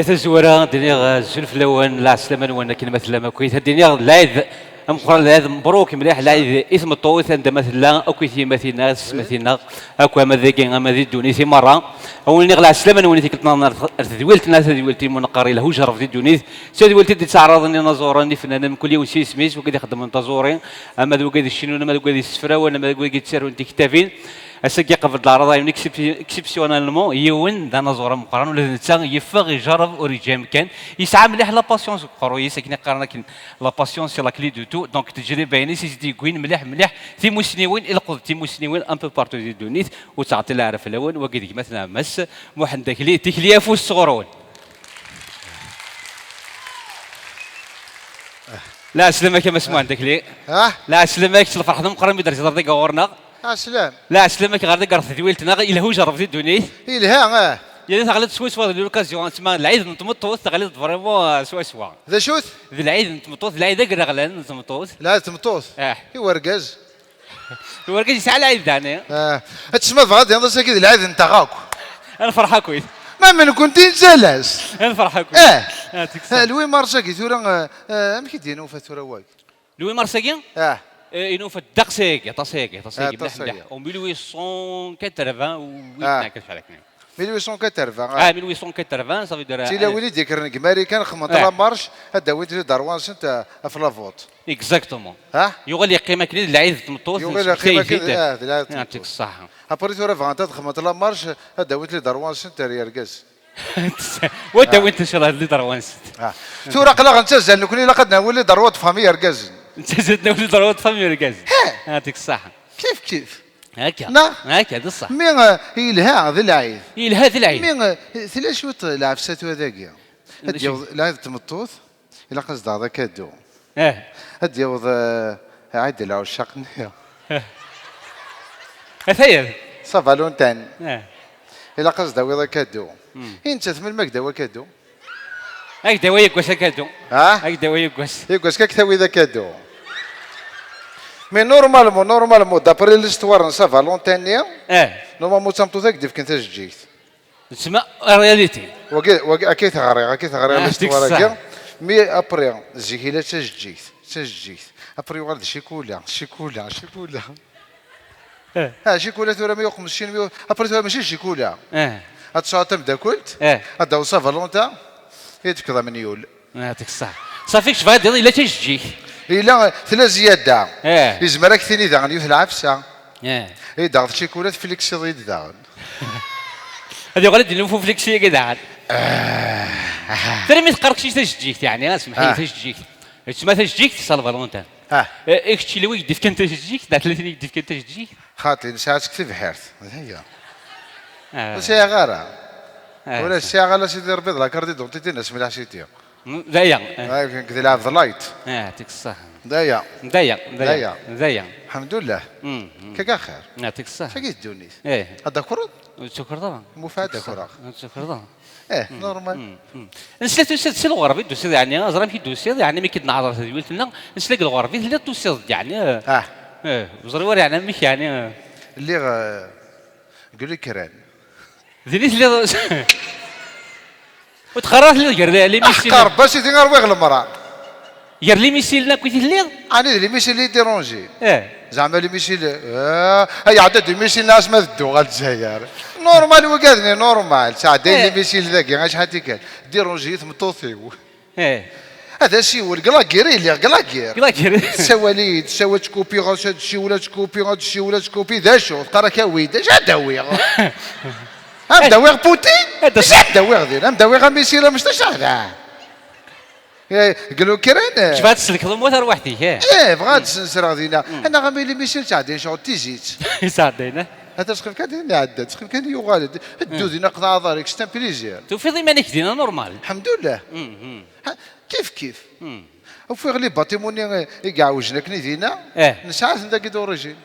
تزورا الدنيا زلف لون لا سلمان وانا كلمة لا كويس الدنيا لايد مقرن لايد مبروك مليح لايد اسم الطويل عند مثلا او كويس مثلنا مثلنا اكو ما ذيك ما ذي دونيس مره اول نغلا سلمان وانا كنت ذويلت ناس ذويلتي منقري له جرف دي دونيس سي ذويلتي تعرضني نزورني فنان كل يوم شي سميس وكذا يخدم منتظورين اما ذو كذا الشنو اما ذو كذا السفره ولا ما ذو كذا تسير وانت كتافين اسكي قبل العرض يعني اكسبسيونالمون يون دا نزور مقارن ولا نتا يفغ يجرب وريجام كان يسعى مليح لا باسيونس قروي ساكن قارنا كاين لا باسيونس سي لا كلي دو تو دونك تجربه يعني سي دي كوين مليح مليح في مسنيوين الى قلت مسنيوين ان بو بارتو دي دونيت وتعطي لها عرف الاول وكذلك مثلا مس محن تكليه فوس الصغرون لا اسلمك ما اسمع عندك لي لا اسلمك الفرح مقرن بدرجه درجه غورنا سلام لا اسلمك غير قرث ذويلتنا الى هو جرب في الدنيا الها يعني تغلط سويس في لوكازيون تسمى العيد نتمطوط تغلط فريمون سويس ذا شوت ذي العيد نتمطوط العيد اقرا غلان نتمطوط لا تمطوط يورقز يورقز يسعى العيد داني تسمى فغادي هذا ساكي العيد انت غاك انا فرحه كويس ما من كنت جالس انا فرحه كويس لوي مارشاكي ثورا مكي دينو فثورا واك لوي مارساكي إنه في الدقسيق تصيق مليح و 1880 و كيف عليك 1880 1880 صافي دار تي لا وليد ديك امريكان خمط لا مارش هذا وين داروان سنت في لافوت اكزاكتومون يغلي قيمه كنيد العيد تمطوط يغلي قيمه كنيد يعطيك الصحه ابري ثورا فانت خمط لا مارش هذا وين داروان سنت ريالكاس وانت وين تشرى اللي داروان سنت ثورا قلا غنتزل نكون لقد نولي دروات فامي ركاز انت زدنا ولي دروات فامي ركاز يعطيك الصحه كيف هكا هكا هذا الصح مين يلها ذي العيد يلها ذي العيد مين ثلاث شوط العفسات هذاك العيد تمطوط الى قصد هذا كادو الديوض عيد العشاق اثير صافالونتان الى قصد هذا كادو انت ثم المكدا وكادو هكذا ويقوس كادو هكذا ويقوس كاكتاوي ذا كادو مي نورمالمون دابري ليستوار نسا فالونتانيا نورمالمون تمطو ذاك ديف كنت جيت تسمى رياليتي اكيد ثغري ليستوار مي ابري زيكيلا تسجيت ابري غاد شيكولا شيكولا ثورا 150 ابري ثورا ماشي شيكولا هاد شاطم داكلت هذا وصا فالونتا يتكذا من يول يعطيك الصحة صافي شفا هذه الا تجيك الا ثلاث زياده يزمرك ثاني داغن يوث العفسه داغ شيكولات فليكسي ضيد داغن هذه غادي نديرو فليكسي كداغن ترى ما تقركش تجيك يعني اسمح لي تجيك تسمى تجيك تصال فالونتان اكشي لو يديف كان تجيك دا 30 يديف كان تجيك خاطري نساعدك في بحيرت هي وسي غاره ولا الساعه لا سيدي ربي لا كاردي دونتيتي الناس من حشيتي دايا كان كيلعب ذا لايت يعطيك الصحة دايا الحمد لله كاكا خير يعطيك الصحة شكي دوني هذا كرد شكرا طبعا مفاد كرة شكرا طبعا نورمال نسيت الغربي دوسي يعني زرا مشي دوسي يعني ملي كنعرض هذه ولت لنا نسلك الغربي لا دوسي يعني وزري يعني مش يعني اللي قول لي كران ذينيت اللي وتخرج لي ميسيل احقر باش تنغر ويغ المراه ير لي ميسيل لا كنت اللي انا لي ميسيل لي ديرونجي زعما لي ميسيل هي عدد ميسيل ناس ما ذدو غال الجزائر نورمال وكادني نورمال ساعدين لي ميسيل ذاك شحال تيكال ديرونجي ثمطوثيو هذا شي والكلاكيري اللي كلاكير سواليد سوات كوبي غاد شي ولاد كوبي غاد شي ولاد كوبي ذا شو قراكاوي اش داوي داويغ بوتين اش داويغ دير داويغ ميسيل مش تشعل قالوا كيران شفات تسلك الموت روحتي بغات نسرق دينا انا غامي لي ميسيل تعدين شغل تيزيت يساعدينا هذا شخف كان عدد شخف كان يغالد الدو دينا قطع ظهرك ستان بليزير توفي ضمانك دينا نورمال الحمد لله كيف وفي لي باتيموني يقعوجنا كني دينا نسعات ذاك دوريجين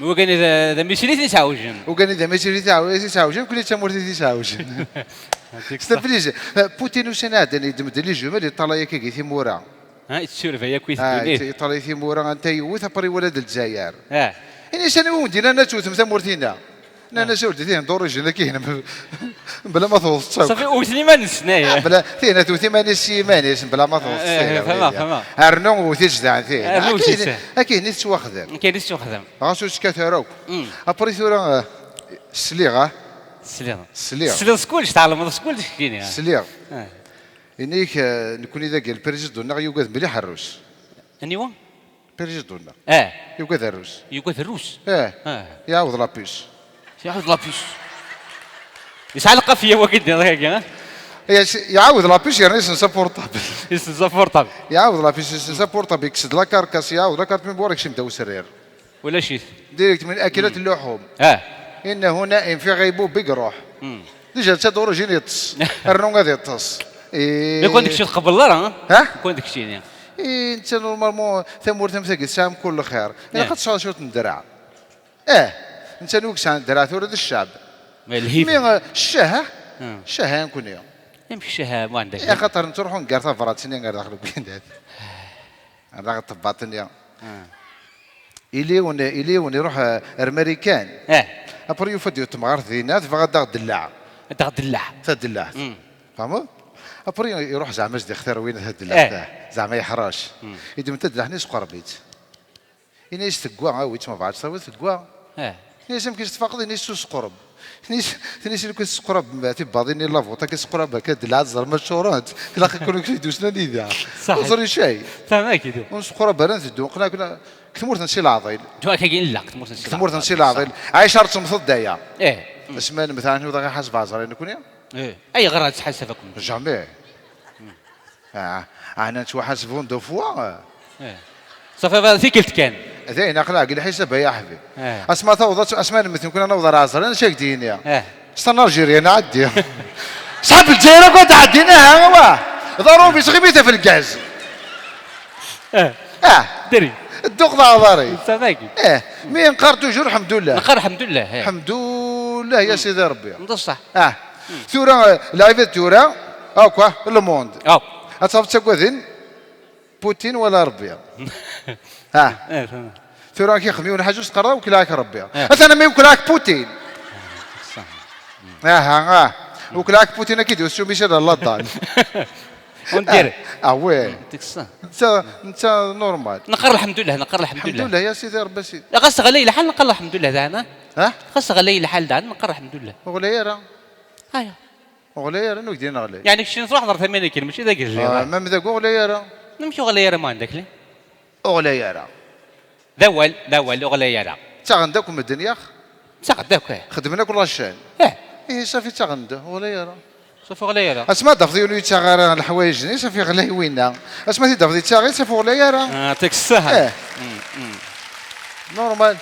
وكان اذا ميسيلي تسعوجن وكان اذا ميسيلي تسعوجن كل تمورتي تسعوجن ستابليزي بوتين وسناد اللي دمد لي جمل يطلع كي ثمورا تسير يا كويس يطلع ثمورا انت يوث بري ولد الجزائر يعني سنه ودينا نتوث ثمورتينا انا سولت ثين دوريجين كاين بلا ما توصل صافي وثني ما نسنايا بلا ثين تو ثمانية سيمانيس بلا ما توصل فما ارنو وتجدع ثين أرنو وتجدع. اكيد نيت واخذ كاين اللي تخدم غاسو تكاثروك ابري ثورا السليغه السليغ سكولش تعلم سكولش كاين السليغ انيك نكون اذا قال البريزيدون يوقف مليح الروس انيوا بريزيدون يوقف الروس يوقف الروس يعوض لابيس يعوض لابيس يسعى القافيه وقد هكا يعاود لابيس يعني سابورتابل سابورتابل يعاود لابيس سابورتابل يكسد لا كاركاس يعاود لا كارت من بورك شي مداو سرير ولا شي ديريكت من اكلات اللحوم انه نائم في غيبوبه يروح ديجا تدور جيني يطس الرون غادي يطس يكون داكشي قبل راه يكون داكشي انت نورمالمون ثمور ثمثاك سام كل خير انا قد صار شوط الدرع انت نوكس عن الدرع ثورة الشعب مي الشاه الشاه نكون يوم يمشي الشاه ما عندك يا خاطر نروحوا نقارثا فراتسني غير داخل البلاد هذا طباطني إلي يروح الامريكان ابري يفديو تمغار ذينات فغدا دلاع تدلاع فهموا ابري يروح زعما جدي اختار وين هاد الدلاع زعما يحراش يدي متدلاع نيس قربيت ينيس تقوا عاويت ما بعرفش صاوي تقوا نيس يمكن تفقد نيس قرب نيس اللي كنت قرب في بعضين لا فوطا كيسقرب كدلاع زر مشهورات كلا كانوا كيدوسنا نيدا صح وصري شيء فما كيدو ونسقرب انا تدو كنا كثمور تنسي العضيل تو كاين لا كثمور تنسي العضيل عايش ارت مصد دايا اسمان مثلا هو غير حاسب عزرين نكون اي غير تحسبكم جامي انا نتو حاسبون دو فوا صافي في قلت كان زين اخلاق اللي حسبها يا حبيبي اسماء توضت اسمان مثل كنا نوضر عزر انا شاك دينيا استنى الجيري انا عدي صاحب الجيرة كنت عديناها هو ضروبي صغيبيتها في الكاز دري الدوق ضاع ضاري ساماكي مي نقار توجور الحمد لله نقار الحمد لله الحمد لله يا سيدي ربي بصح ثورة لعيبة ثورة هاكوا الموند اتصاف تسكوذين بوتين ولا ربي ثورة كي خميون حاجة تقرا وكلاك ربي انا ما وكلاك بوتين وكلاك بوتين اكيد وسو ميشيل الله ضال وندير وي انت نورمال نقر الحمد لله الحمد لله يا سيدي ربي سيدي خاص غلي الحال نقر الحمد لله دانا خاص غلي الحال دانا نقر الحمد لله غليره هيا غليره نو دينا غلي يعني شي نروح نهضر 8 كلمه ماشي ذاك الجيل ما مذاك غليره نمشيو غليره ما عندك لي غليره ذول غليره تا عندكم الدنيا تغداك خدمنا كل شيء صافي تا عنده غليره صافي غليره اسما دافدي ولي تا غير الحوايج صافي غلي وينا اسما تي دافدي تا غير صافي غليره يعطيك الصحه نورمال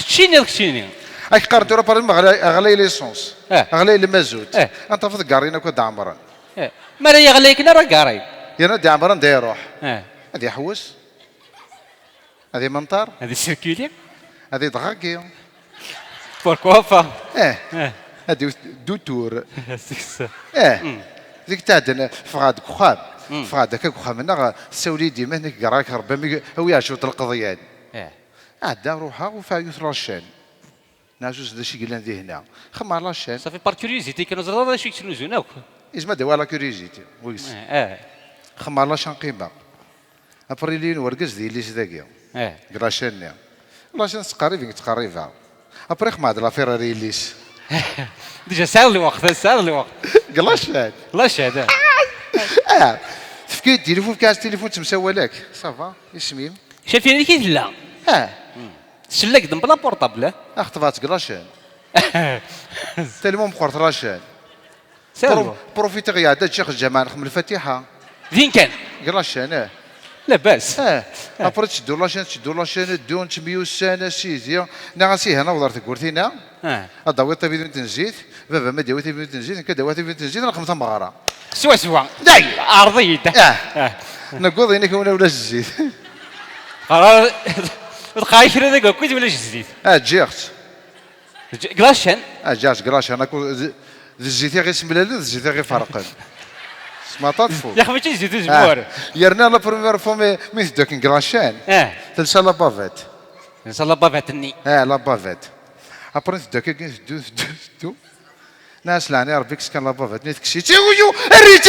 شيني اك قرتو راه بارين غلي ليسونس غلي المازوت انت فض كارينا كو دعمران ما راه يغليك راه كاري يا نادي عمران داير روح هذه حوس هذه منطار هذه سيركولي هذه دغاكي بوركوا با هذه دوتور ديك تاع فغاد كخام فغاد هكاك كخام سولي ديما هناك قراك ربما هو يعشوط القضيان عدا روحها وفا يثرى الشان نعجوز هذا الشيء قلنا ذي هنا خمم على الشان صافي بار كوريوزيتي كانوا زرا هذا الشيء تنوزوناك إزما دوا لا كوريوزيتي ويس خمم على الشان قيمة أبري لين ورقز ذي اللي سذاقيا قراشان لاشان تقريبا تقريبا أبري خمم على فيراري الليس ديجا سال الوقت قلاشان قلاشان تفكير التليفون كاس التليفون تمساوى لك صافا يسميم شافيني كي لا سلك دم بلا بورطابل اختفات قلاشان تلمون بقرط راشان بروفيتي غيا عدد شيخ الجمال نخم الفاتحه فين كان قلاشان لاباس ابري تشدو لاشان دون تميو سنه سيدي نغاسي هنا وضرت كورتينا ضويت بيد تنزيد بابا ما داويت بيد تنزيد كداويت بيد تنزيد نخم ثم غارة سوا داي ارضيه نقول هنا كون ولا الزيت قرار القايشر هذاك كويس ولا جديد جيرت كلاشن جاش كلاشن انا كون الزيتي غير سملا لي الزيتي غير فرقا سمعت فوق يا اخي ماشي زيت جمهور يرنا لا بروميير فوا ميث دوك كلاشن تلسا لا بافيت تلسا لا بافيت ني لا بافيت ابري تدا كي تدو ناس لعني ربي كان لابافات نيت كشيت يو الريت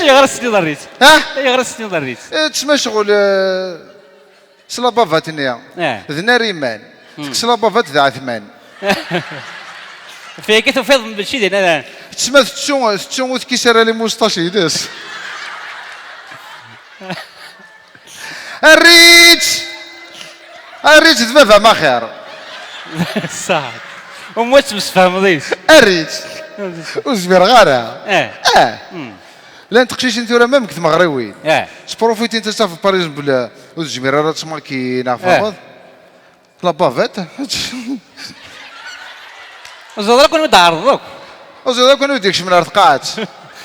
غير السنين ضريت غير السنين ضريت تسمى شغل سلابافات نيا ذنا ريمان سلابافات ذا عثمان فيها كي تفيض من شي ديال تسمى تشون كيسرى لي موسطاشي داس الريت ذبابها ما خير صح وما تمسفهم ضيس الريت وزبير غارة لا نتقشيش انت ولا مامك مغربيين سبروفيتي انت في باريس بلا وزجمير راه تسمى كي نعرف لابافيت زاد كون تعرضوك وزاد كون وديكش من الارض قاعات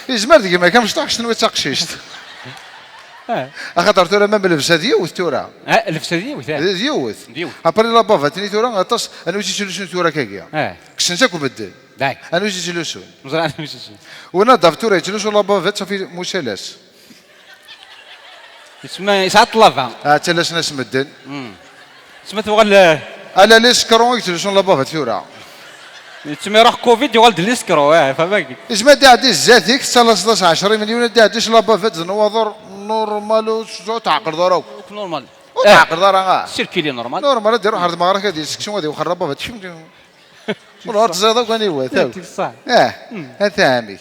يجمر ديك ما كانش طاقش نوي تقشيشت اخاطر تورا ما بلبسها ديوث تورا لبسها ديوث ابري لابافيت ني تورا غطاس انا وجيت شنو تورا كاكيا كشنتك وبدل داك انا وجيت جلوسون مزرعه مشيتي وانا دافتورا يجلسوا لابافيت صافي مشالاس تسمى يسعط لافا تلاش ناس مدن تسمى تبغى انا ليش كرون يجلسوا لابافيت تورا تسمى يروح كوفيد يغلد الاسكرو فهمك اسمع دي عدي زاتيك 13 مليون دي عديش لابافيت نواظر نورمال تعقل ضرو نورمال تعقل ضرو سيركيلي نورمال نورمال ديرو هارد مغرك هادي سكشن غادي وخرب بافيت شنو والله تزيد كاني هو صح هذا عامي